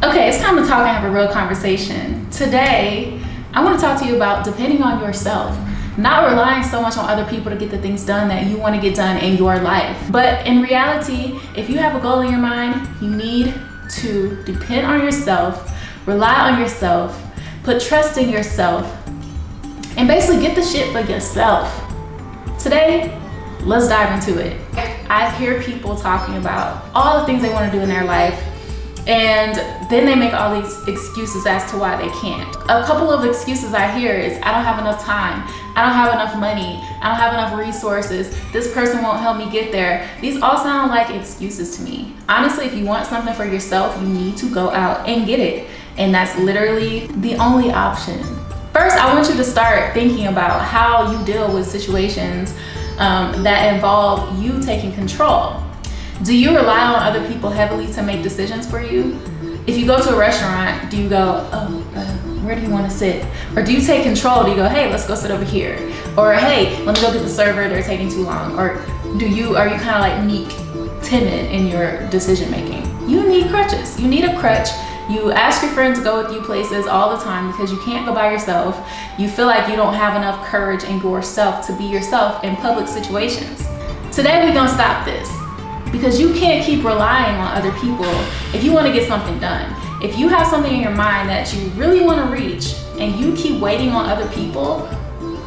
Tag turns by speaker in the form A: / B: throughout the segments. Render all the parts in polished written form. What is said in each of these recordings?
A: Okay, it's time to talk and have a real conversation. Today, I want to talk to you about depending on yourself. Not relying so much on other people to get the things done that you want to get done in your life. But in reality, if you have a goal in your mind, you need to depend on yourself, rely on yourself, put trust in yourself, and basically get the shit for yourself. Today, let's dive into it. I hear people talking about all the things they want to do in their life, and then they make all these excuses as to why they can't. A couple of excuses I hear is, I don't have enough time, I don't have enough money, I don't have enough resources, this person won't help me get there. These all sound like excuses to me. Honestly, if you want something for yourself, you need to go out and get it. And that's literally the only option. First, I want you to start thinking about how you deal with situations that involve you taking control. Do you rely on other people heavily to make decisions for you? If you go to a restaurant, do you go, where do you want to sit? Or do you take control? Do you go, hey, let's go sit over here? Or hey, let me go get the server, they're taking too long? Or are you kind of like meek, timid in your decision making? You need crutches. You need a crutch. You ask your friends to go with you places all the time because you can't go by yourself. You feel like you don't have enough courage in yourself to be yourself in public situations. Today we're gonna stop this. Because you can't keep relying on other people if you want to get something done. If you have something in your mind that you really want to reach and you keep waiting on other people,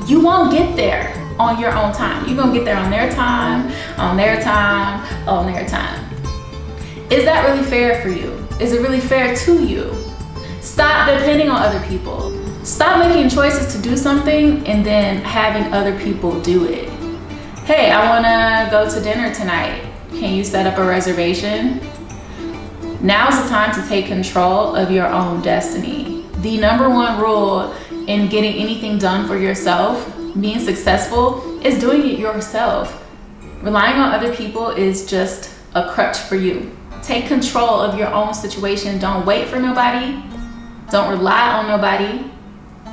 A: you won't get there on your own time. You're going to get there on their time, on their time, on their time. Is that really fair for you? Is it really fair to you? Stop depending on other people. Stop making choices to do something and then having other people do it. Hey, I want to go to dinner tonight. Can you set up a reservation? Now's the time to take control of your own destiny. The number one rule in getting anything done for yourself, being successful, is doing it yourself. Relying on other people is just a crutch for you. Take control of your own situation. Don't wait for nobody. Don't rely on nobody.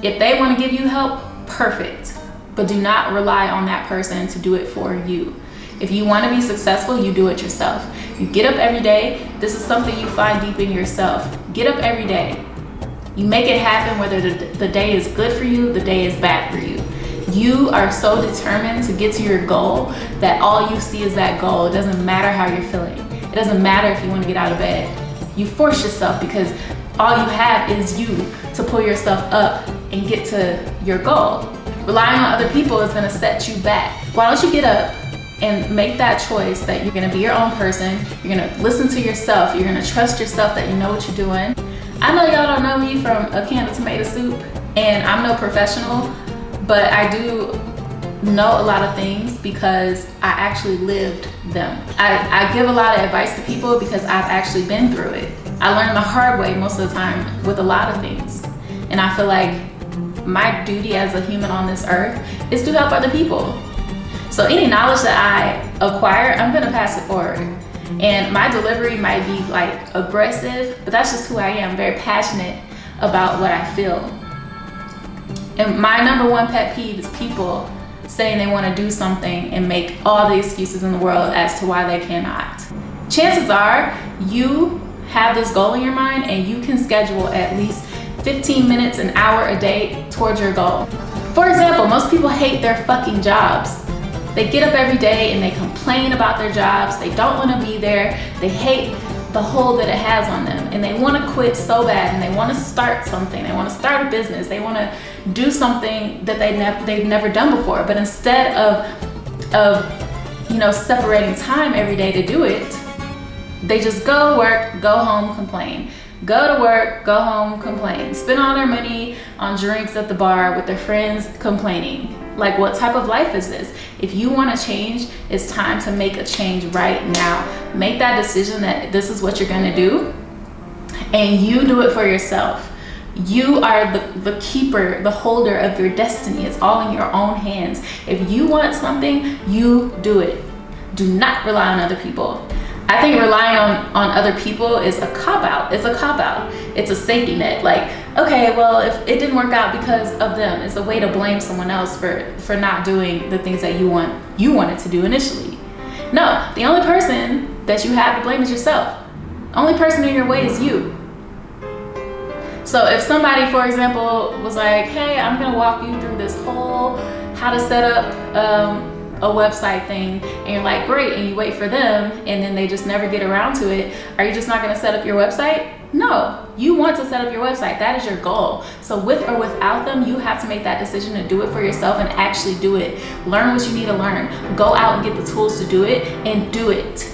A: If they want to give you help, perfect. But do not rely on that person to do it for you. If you want to be successful, you do it yourself. You get up every day. This is something you find deep in yourself. Get up every day. You make it happen whether the day is good for you, the day is bad for you. You are so determined to get to your goal that all you see is that goal. It doesn't matter how you're feeling. It doesn't matter if you want to get out of bed. You force yourself because all you have is you to pull yourself up and get to your goal. Relying on other people is going to set you back. Why don't you get up and make that choice that you're gonna be your own person, you're gonna listen to yourself, you're gonna trust yourself that you know what you're doing. I know y'all don't know me from a can of tomato soup, and I'm no professional, but I do know a lot of things because I actually lived them. I give a lot of advice to people because I've actually been through it. I learned the hard way most of the time with a lot of things. And I feel like my duty as a human on this earth is to help other people. So any knowledge that I acquire, I'm gonna pass it forward. And my delivery might be like aggressive, but that's just who I am, very passionate about what I feel. And my number one pet peeve is people saying they wanna do something and make all the excuses in the world as to why they cannot. Chances are you have this goal in your mind and you can schedule at least 15 minutes, an hour a day towards your goal. For example, most people hate their fucking jobs. They get up every day and they complain about their jobs. They don't want to be there. They hate the hold that it has on them. And they want to quit so bad, and they want to start something. They want to start a business. They want to do something that they've never done before. But instead of separating time every day to do it, they just go to work, go home, complain. Go to work, go home, complain. Spend all their money on drinks at the bar with their friends, complaining. Like, what type of life is this? If you want to change, it's time to make a change right now. Make that decision that this is what you're going to do, and you do it for yourself. You are the keeper, the holder of your destiny. It's all in your own hands. If you want something, you do it. Do not rely on other people. I think relying on other people is a cop-out. It's a cop-out. It's a safety net. Like, okay, well, if it didn't work out because of them, it's a way to blame someone else for not doing the things that you wanted to do initially. No, the only person that you have to blame is yourself. The only person in your way is you. So if somebody, for example, was like, hey, I'm gonna walk you through this whole how to set up a website thing, and you're like, great, and you wait for them, and then they just never get around to it, are you just not gonna set up your website? No, you want to set up your website. That is your goal. So with or without them, you have to make that decision to do it for yourself and actually do it. Learn what you need to learn. Go out and get the tools to do it, and do it.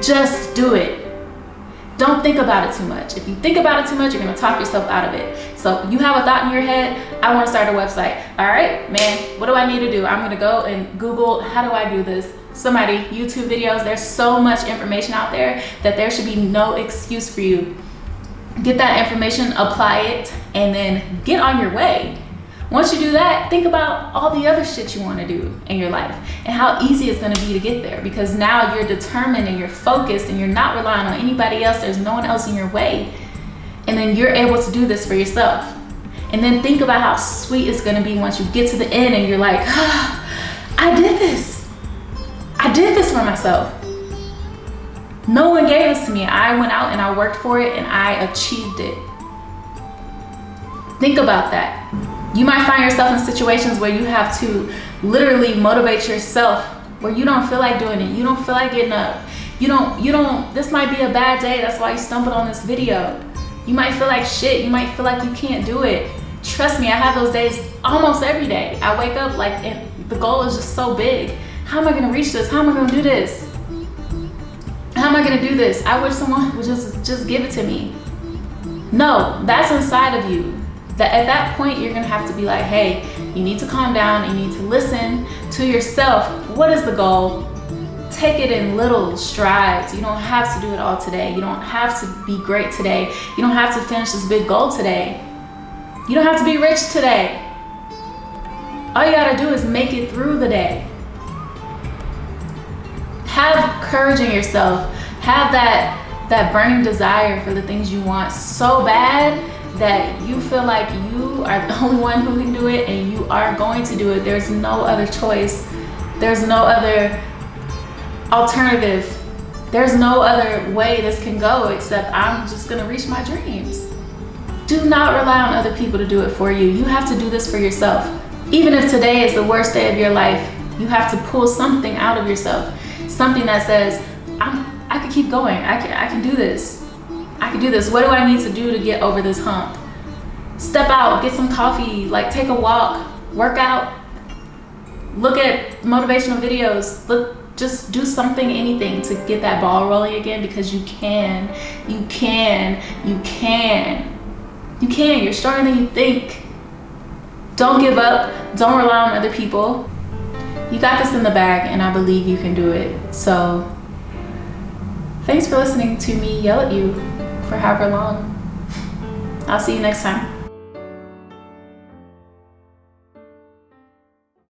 A: Just do it. Don't think about it too much. If you think about it too much, you're gonna talk yourself out of it. So you have a thought in your head, I wanna start a website. All right, man, what do I need to do? I'm gonna go and Google, how do I do this? Somebody, YouTube videos, there's so much information out there that there should be no excuse for you. Get that information, apply it, and then get on your way. Once you do that, think about all the other shit you want to do in your life and how easy it's going to be to get there, because now you're determined and you're focused and you're not relying on anybody else. There's no one else in your way. And then you're able to do this for yourself. And then think about how sweet it's going to be once you get to the end and you're like, I did this. I did this for myself. No one gave this to me. I went out and I worked for it and I achieved it. Think about that. You might find yourself in situations where you have to literally motivate yourself, where you don't feel like doing it. You don't feel like getting up. This might be a bad day. That's why you stumbled on this video. You might feel like shit. You might feel like you can't do it. Trust me, I have those days almost every day. I wake up like, and the goal is just so big. How am I gonna reach this? How am I gonna do this? How am I gonna do this? I wish someone would just give it to me. No, that's inside of you. That at that point, you're gonna have to be like, hey, you need to calm down, you need to listen to yourself. What is the goal? Take it in little strides. You don't have to do it all today. You don't have to be great today. You don't have to finish this big goal today. You don't have to be rich today. All you gotta do is make it through the day. Have courage in yourself. Have that burning desire for the things you want so bad that you feel like you are the only one who can do it, and you are going to do it. There's no other choice. There's no other alternative. There's no other way this can go except I'm just gonna reach my dreams. Do not rely on other people to do it for you. You have to do this for yourself. Even if today is the worst day of your life, you have to pull something out of yourself. Something that says, I can keep going. I can do this. I can do this. What do I need to do to get over this hump? Step out, get some coffee, like take a walk, work out, look at motivational videos, just do something, anything to get that ball rolling again, because you can. You're stronger than you think. Don't give up. Don't rely on other people. You got this in the bag, and I believe you can do it. So thanks for listening to me yell at you for however long. I'll see you next time.